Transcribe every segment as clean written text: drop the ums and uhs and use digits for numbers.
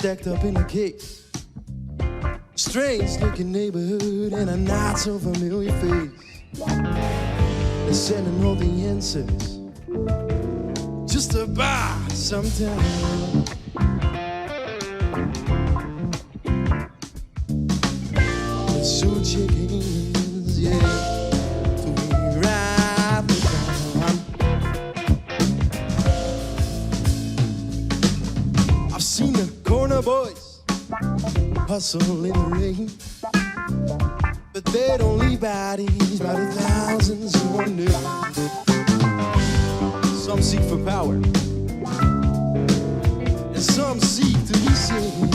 stacked up in a case. Strange looking neighborhood and a not so familiar face. They're sending all the answers just to buy some time. The zoo chickens, yeah, to be right down. I've seen the corner boys hustle in the rain, but they don't leave bodies by the thousands who wonder. Some Some seek for power, and some seek to be saved.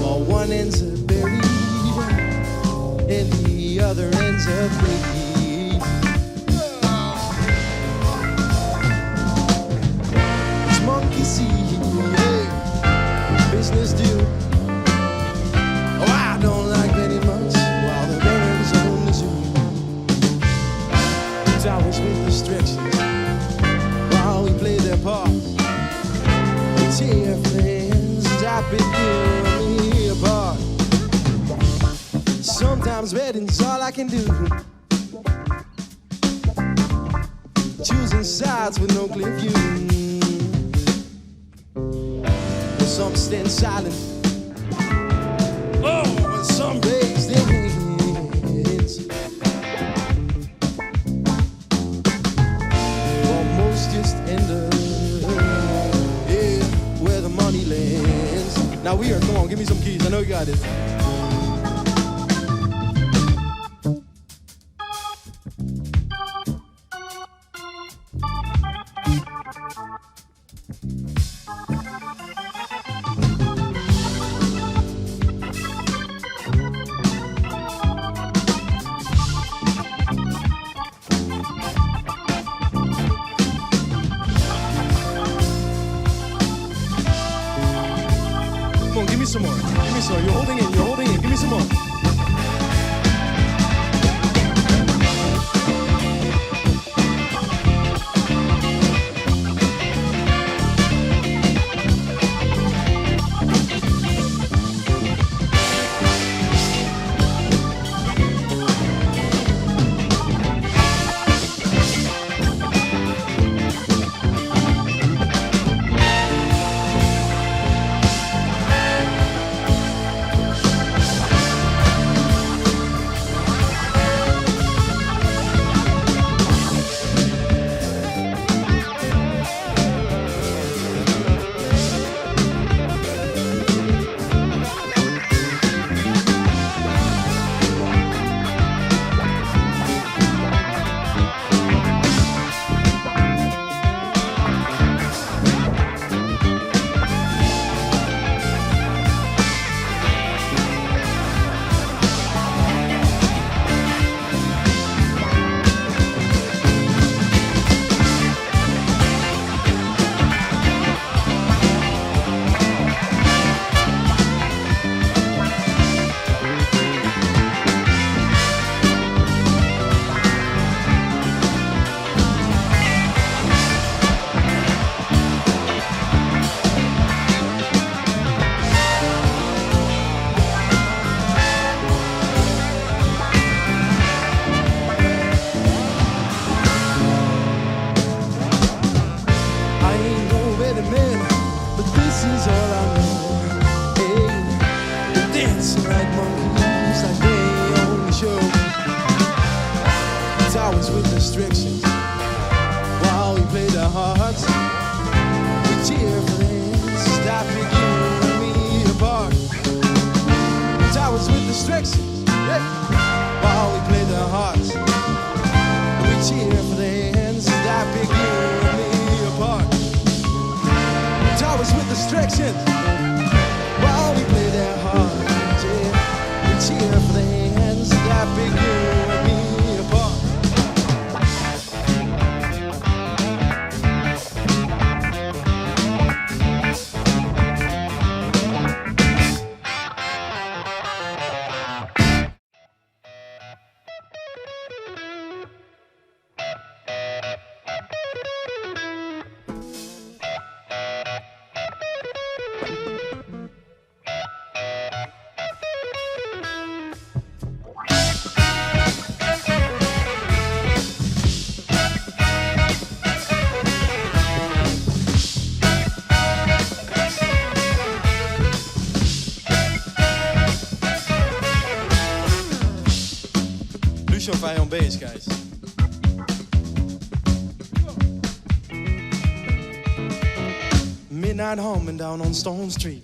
While one ends up buried, and the other ends up paid. It's monkey see, hey, business do. Oh, I don't like very much while the barons own the zoo. Towers with restrictions while we play their parts. Tear friends, stop it, give me apart. Sometimes betting's all I can do. Choosing sides with no clear view. Some stand silent. Oh, and some raise their hands. They almost just end up, yeah, where the money lands. Now we are, come on, give me some keys. I know you got it. Come on, give me some more. Give me some more. You're holding in. You're holding in. Give me some more. Restrictions while we play the hearts. We cheer for them, stop it, you and me apart. Towers with restrictions, yeah. While we play the hearts. We cheer for them, stop it, you and me apart. Towers with restrictions while we play their hearts, yeah. We cheer for them, stop it, you and me apart. Fire on bass, guys. Midnight humming down on Stone Street.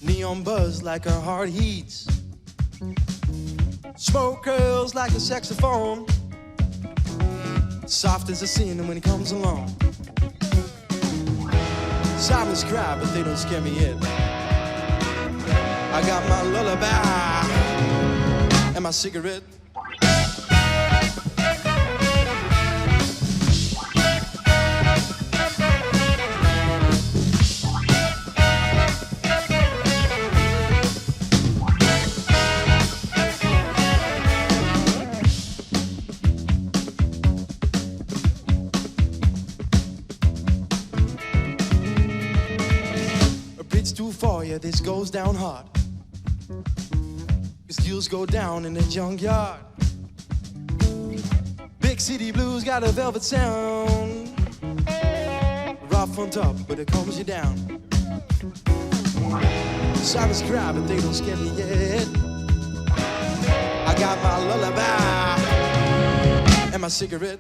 Neon buzz like our heart heats. Smoke curls like a saxophone, soft as a sin when he comes along. Sirens cry, but they don't scare me yet. I got my lullaby and my cigarette. Yeah, this goes down hard, 'cause deals go down in the junkyard. Big city blues got a velvet sound, rough on top, but it calms you down. Sirens cry, but they don't scare me yet. I got my lullaby and my cigarette.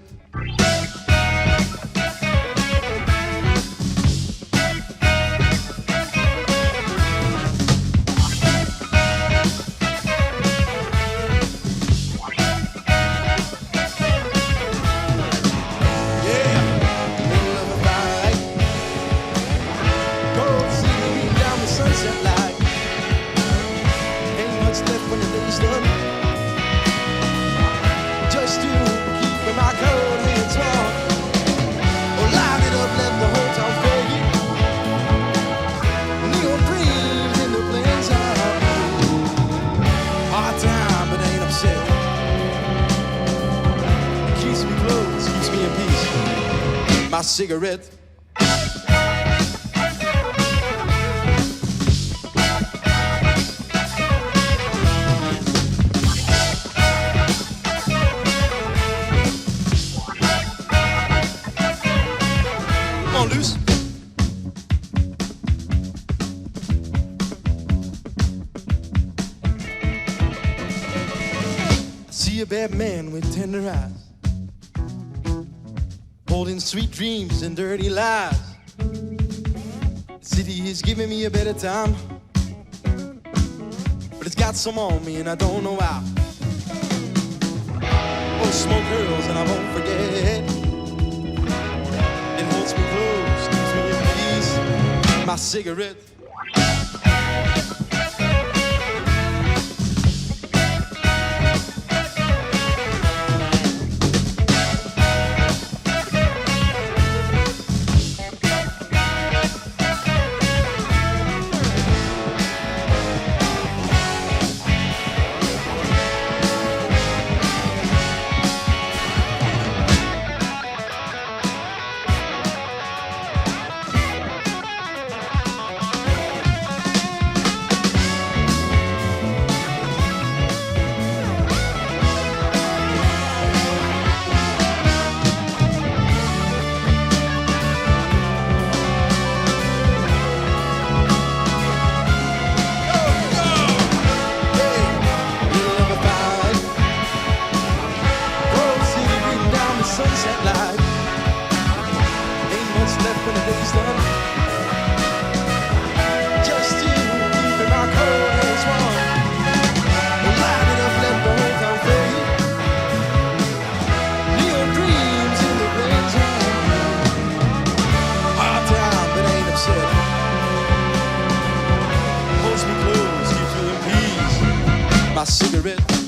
My cigarette. On loose. I see a bad man with tender eyes, holding sweet dreams and dirty lies. The city is giving me a better time, but it's got some on me and I don't know how. Oh, smoke girls and I won't forget. It holds me close, keeps me in peace. My cigarette. My cigarette.